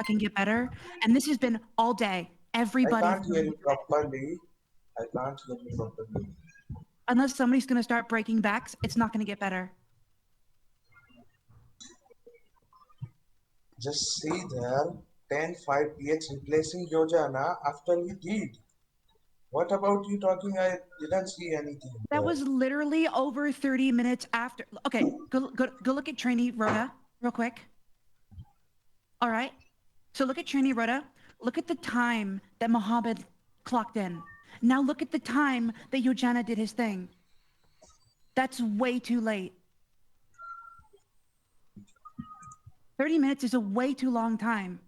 fucking get better. And this has been all day. I Everybody, can't hear you properly. I can't hear you properly. unless somebody's going to start breaking backs, it's not going to get better. Just see there, 10-5 PH replacing Yojana after we did. What about you talking? I didn't see anything That there. was literally over 30 minutes after. Okay, go look at trainee Rhoda real quick. All right. So look at trainee Rhoda. Look at the time that Mohammed clocked in. Now look at the time that Yojana did his thing. That's way too late. 30 minutes is a way too long time.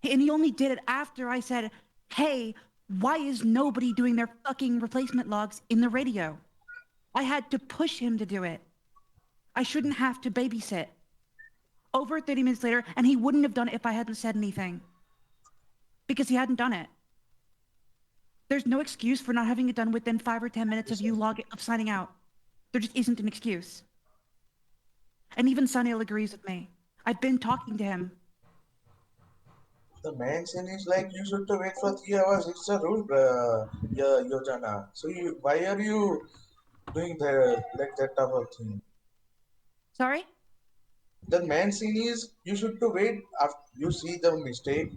And he only did it after I said, hey, why is nobody doing their fucking replacement logs in the radio? I had to push him to do it. I shouldn't have to babysit. Over 30 minutes later, and he wouldn't have done it if I hadn't said anything. Because he hadn't done it. There's no excuse for not having it done within 5 or 10 minutes of you signing out. There just isn't an excuse. And even Sunil agrees with me. I've been talking to him. The main thing is like you should to wait for 3 hours. It's a rule, Yojana. So why are you doing the like that type of thing? Sorry? The main thing is you should to wait after you see the mistake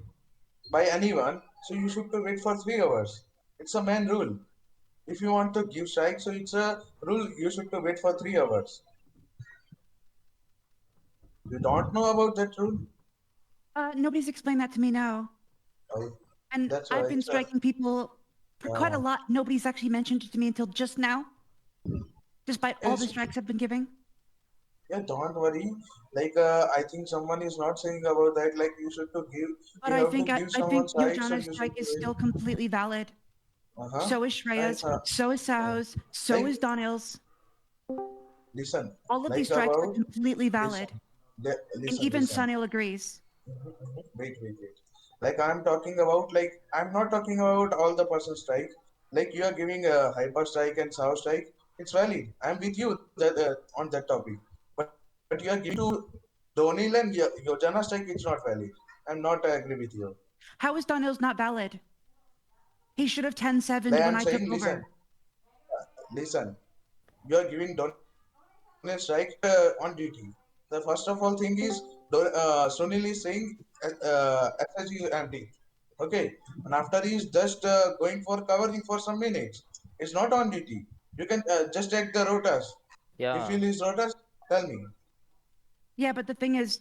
by anyone. So you should to wait for 3 hours. It's a main rule. If you want to give strike, so it's a rule. You should to wait for 3 hours. You don't know about that rule? Nobody's explained that to me now. Oh, And that's why I've been it's a striking people for quite a lot. Nobody's actually mentioned it to me until just now, despite all the it's strikes I've been giving. yeah. Don't worry. Like I think someone is not saying about that. Like you should to give. But You I have to think give I someone think strike, so Yojana's you should strike to is still wait. completely valid. Uh-huh. So is Like, Shreya's. So is uh, Saho's. So like is Donil's. listen. All of these Like strikes are about completely listen. valid. And Listen. even Listen. Sunil agrees. Wait. Like I'm talking about, like I'm not talking about all the person strike. Like you are giving a hyper strike and south strike. It's valid. I'm with you that on that topic. But you are giving to Donil and Yojana strike. It's not valid. I'm not agree with you. How is Donil's not valid? He should have 10-7'd Like when I'm I took saying, over. listen. You are giving Donil strike on duty. The first of all thing is Sunil is saying SSG is empty. Okay, and after he is just going for covering for some minutes. It's not on duty. You can just check the rotas. If Yeah. you lose rotas, tell me. Yeah, but the thing is,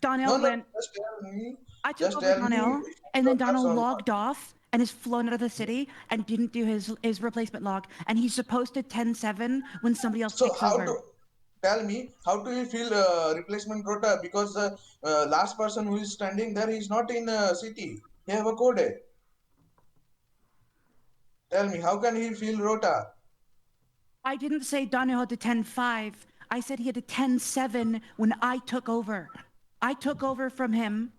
Donnell No, went. just tell me. I took Just over tell me Donnell, if and then rotas Donnell or not. logged off and is flown out of the city and didn't do his replacement log. And he's supposed to 10-7 when somebody else So takes how to over. tell me how do you feel replacement rota? Because the last person who is standing there is not in city. He have a code. Tell me how can he feel rota? I didn't say Donnell had to 10-5. I said he had to 10-7 when I took over. I took over from him,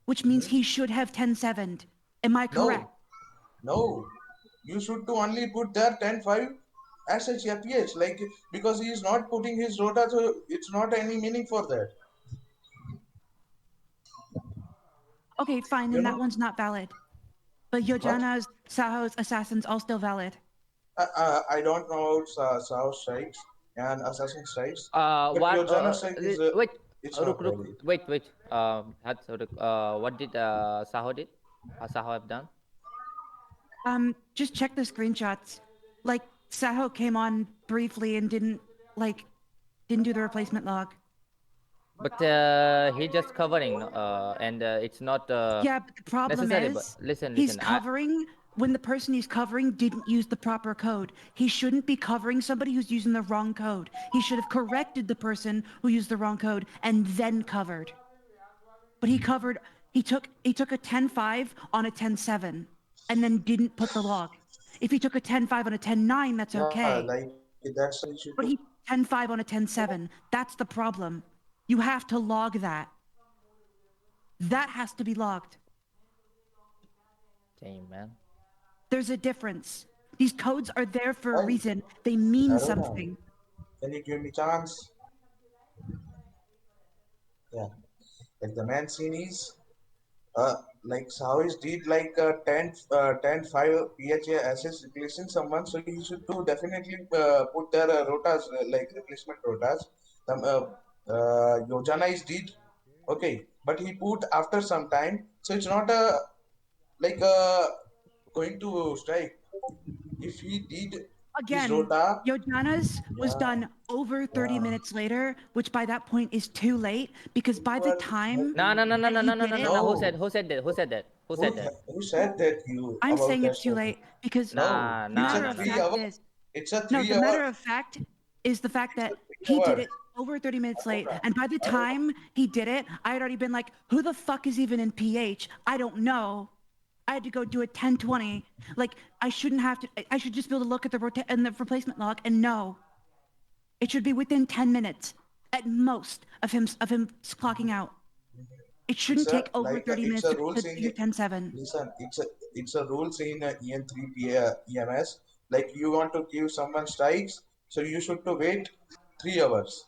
which means he should have 10-7'd. Am I correct? No, no. You should to only put there 10-5 as such appears like because he is not putting his rota, so it's not any meaning for that. Okay, fine, You then that know one's not valid. But what? Yojana's, Saho's, Assassin's all still valid. I don't know about Sao strikes and assassin strikes, but What? your Jana strike is Wait. it's not Ruk. valid. Wait. What did Saho did? Saho have done? Just check the screenshots. Like, Saho came on briefly and didn't do the replacement log. But he just covering, and it's not Yeah, but the problem necessary. But is he's listen. covering when the person he's covering didn't use the proper code. He shouldn't be covering somebody who's using the wrong code. He should have corrected the person who used the wrong code and then covered. But he took a 10-5 on a 10-7 and then didn't put the log. If he took a 10-5 on a 10-9, that's Yeah, okay. like that's the issue too. But he 10-5 on a 10-7. That's the problem. You have to log that. That has to be logged. Damn, man. There's a difference. These codes are there for a Why? reason. They mean Aurora, something. can you give me chance? Yeah, like the main scene is uh, like Savis did like 10 5 PHA assets replacing someone, so he should do definitely put their rotas like replacement rotas. Yojana is did okay, but he put after some time, so it's not a like going to strike. If he did his Again, rota, Yojana's was yeah, done over 30 yeah, minutes later, which by that point is too late because by you the are time No, no, no, no, that no, he no, no, did no, no, it, no. no. Who said that? Who said that? Who Who said that? who said that you I'm about saying that it's too striking? late because No, Nah, the it's nah, a matter nah, of nah. 3 fact hour. is, It's a no, three the hour. matter of fact is the fact It's a that three he did hour. it over 30 minutes late. Aurora, And by the Aurora. time he did it, I had already been like, who the fuck is even in PH? I don't know. I had to go do it 10:20. Like, I shouldn't have to, I should just be able to look at the and the replacement log and know. It should be within 10 minutes at most of him clocking out. It It's shouldn't a take over like 30 it's minutes a to, rules do in your 10:07. listen. It's a rules in EN3 EMS. Like you want to give someone strikes, so you should to wait 3 hours.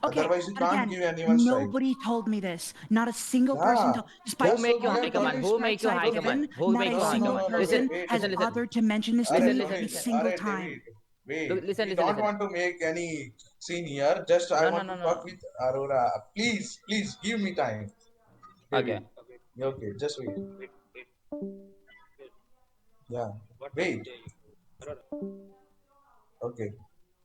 Okay, Otherwise, you but can't again, give anyone strike. nobody told me this. Not a single person Yeah, told, Who despite just so make you we all are the high command? calling. other Who make strikes you I've high No, command? given, Who not make a you no, high no, single no, command? no. Listen, person Wait, has listen, listen, bothered to mention this to Alright, listen, me listen, every Sunil. listen. single Alright, time. David. Wait. We Listen, listen, don't listen. want to make any scene here. Just I No, no, want no, to no, talk no. with Aurora. Please, please give me time, Okay. David. Okay, just wait. Yeah. Wait. Okay.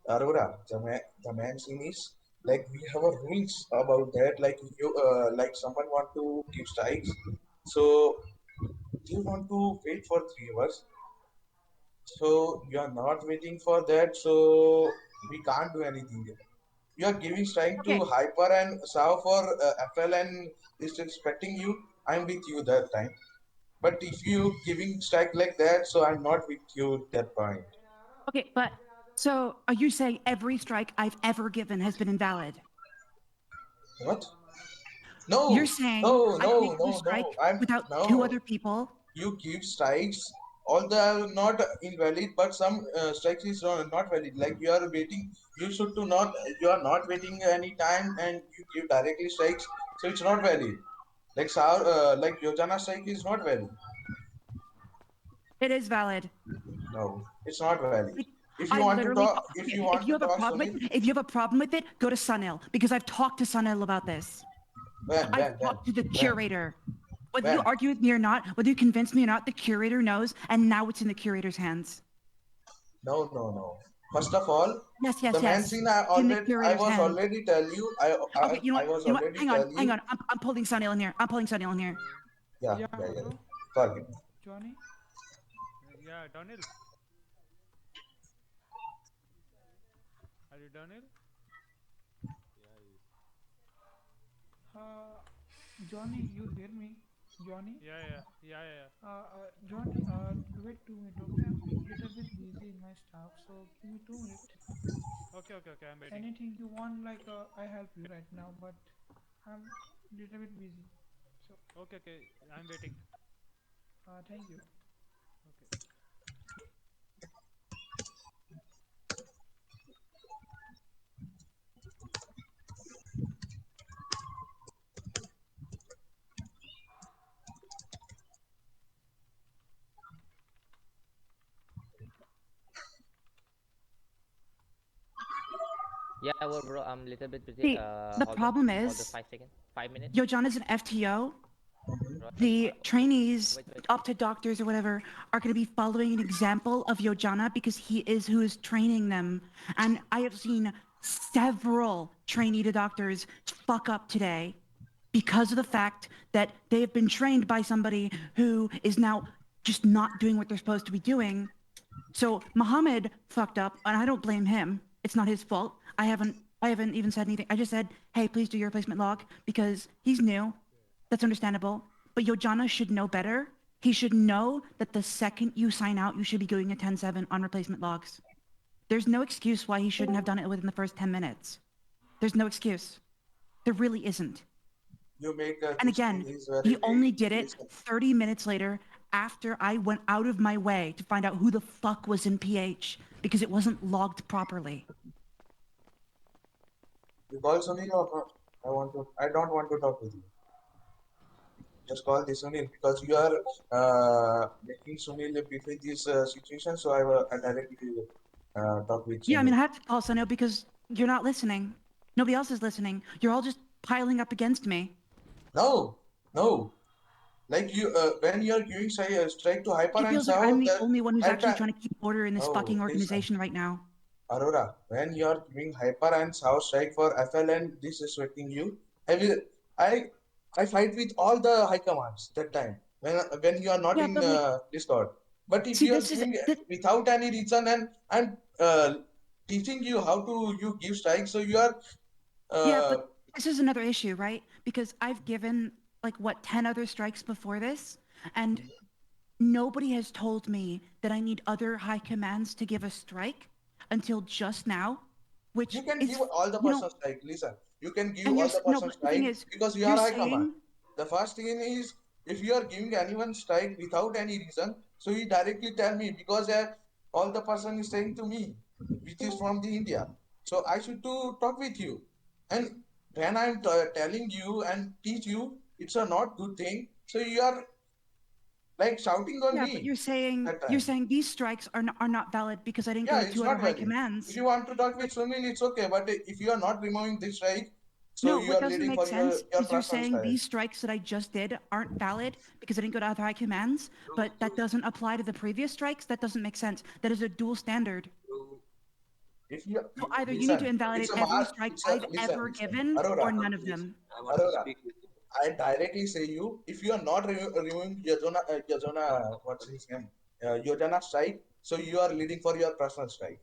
Aurora, the main scene is like we have a rules about that. Like you, like someone want to give strikes, so you want to wait for 3 hours. So you are not waiting for that, so we can't do anything. You are giving strike to Okay, Hyper and Sao for FL and is expecting you. I'm with you that time. But if you giving strike like that, so I'm not with you at that point. okay, but so are you saying every strike I've ever given has been invalid? What? You're No, saying no, I no, can't give a no, no. strike I'm without two no. other people? You give strikes, although not invalid, but some strikes is not valid. Like you are waiting, you should to not. You are not waiting any time, and you give directly strikes, so it's not valid. Like Yojana strike is not valid. It is valid. No, it's not valid. Like, If you I want to literally, talk, if you okay, want to talk, Sunil, if you have a problem with it, go to Sunil because I've talked to Sunil about this. when, I've when, when, talked to the when, curator. Whether you when? argue with me or not, whether you convince me or not, the curator knows, and now it's in the curator's hands. No, no, no. First of all, Yes, the yes, man yes. scene It's in the I curator's was hands. already tell you, Okay, you know I what? was You know what? already Hang on, tell hang you, on. I'm pulling Sunil in here. I'm pulling Sunil in here. yeah, Yeah, yeah, yeah. bro. Call him. Johnny? Yeah, Daniel. Are you Daniel? Uh, Johnny, you hear me? Johnny? Johnny, wait 2 minutes, okay? I'm little bit busy in my stuff, so give me 2 minutes. Anything you want, like I help you right now, but I'm little bit busy. So, thank you. Yeah, well, bro, I'm a little bit busy. See, the Hold on. problem Hold on is, 5 seconds. 5 minutes. Yojan is an FTO. Right. The trainees, Wait, wait. up to doctors or whatever, are going to be following an example of Yojana because he is who is training them. And I have seen several trainee to doctors fuck up today because of the fact that they have been trained by somebody who is now just not doing what they're supposed to be doing. So Muhammad fucked up, and I don't blame him. It's not his fault. I haven't even said anything. I just said, hey, please do your replacement log because he's new. That's understandable. But Yojana should know better. He should know that the second you sign out, you should be doing a 10-7 on replacement logs. There's no excuse why he shouldn't have done it within the first 10 minutes. There's no excuse. There really isn't. You make And this thing again, is very he big. only did it Listen, 30 minutes later after I went out of my way to find out who the fuck was in PH because it wasn't logged properly. you call Sunil or not? I don't want to talk with you. just call this Sunil because you are making Sunil between this situation. So I directly talk with Yeah, I mean, Sunil. I have to call Sunil because you're not listening. Nobody else is listening. You're all just piling up against me. No, no. Like you, when you are giving strike to Hyper It and feels like I'm Sao, the that only one who's at actually that. trying to keep order in this fucking Oh, listen. organization right now. Aurora, when you are giving Hyper and South strike for FLN disrespecting you, I will I I fight with all the high commands that time when you are not Yeah, in but like, Discord. But if see, you are this is giving that. without any reason and I'm teaching you how to you give strikes, so you are Yeah, uh, but this is another issue, right? Because I've given like what 10 other strikes before this, and nobody has told me that I need other high commands to give a strike until just now, you which can is, give all the you know, person strike. Listen, you can give and all the no, person but the thing strike is, because you you're are high command. saying, The first thing is if you are giving anyone strike without any reason, so you directly tell me because all the person is saying to me, which is from the India. So I should to talk with you. And when I'm telling you and teach you, it's a not good thing. So you are like shouting on yeah, but me that you're time. saying these strikes are not valid because I didn't go Yeah, to it's two other not high valid. If commands. you want to talk with Sunil, it's okay. But if you are not removing this strike, so No, you what are doesn't leading make for sense your is you're personal saying style. these strikes that I just did aren't valid because I didn't go to other high commands, but that doesn't apply to the previous strikes. That doesn't make sense. That is a dual standard. If you, So either you need to listen, invalidate it's a every mark. strike It's a I've listen, ever listen, given or Aurora, none of them. Aurora. I directly say you if you are not removing Yajona, what's his name, Yojana strike, so you are leading for your personal strike.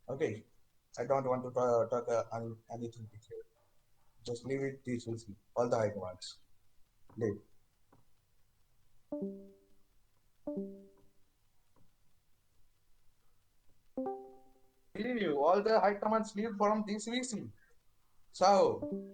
Okay, I don't want to talk anything with you. Just leave it. This will see all the high commands. Leave. Leave you all the high commands leave from this VC. So